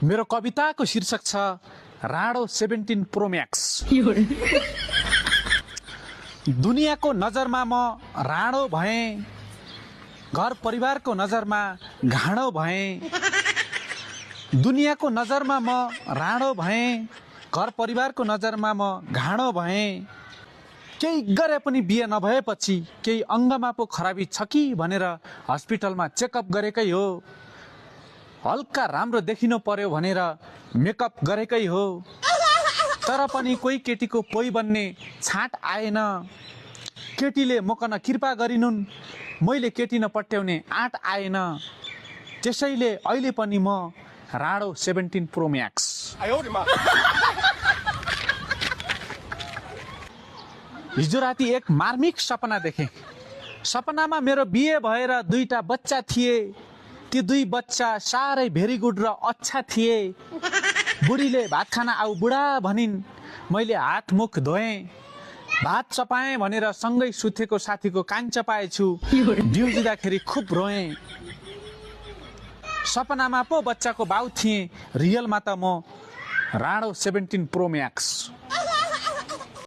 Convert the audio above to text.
मेरो कविताको शीर्षक छ राणो 17 प्रो म्याक्स। दुनियाँको नजरमा म राणो भएँ, घर परिवारको नजरमा घाँडो भएँ। दुनियाँको नजरमा म राणो भएँ, घर परिवारको नजरमा म घाँडो भएँ। केही गरे पनि बिहे नभएपछि केही अङ्गमा पो खराबी छ कि भनेर हस्पिटलमा चेकअप गरेकै हो। हल्का राम्रो देखिनु पर्यो भनेर मेकअप गरेकै हो। तर पनि कोही केटीको पोइ बन्ने छाँट आएन। केटीले मकन कृपा गरिनुन्, मैले केटी नपट्याउने आँट आएन। त्यसैले अहिले पनि म राणो 17 प्रो म्याक्स। हिजो राति एक मार्मिक सपना देखेँ। सपनामा मेरो बिहे भएर 2टा बच्चा थिए। ती 2 बच्चा साह्रै भेरी गुड र अच्छा थिए। बुढीले भात खाना आऊ बुढा भनिन्। मैले हात मुख धोएँ, भात चपाएँ भनेर सँगै सुतेको साथीको कान चपाएछु। बिउजिँदाखेरि खुब रोएँ। सपनामा पो बच्चाको बाउ थिएँ, रियलमा त म राणो 17 प्रो म्याक्स।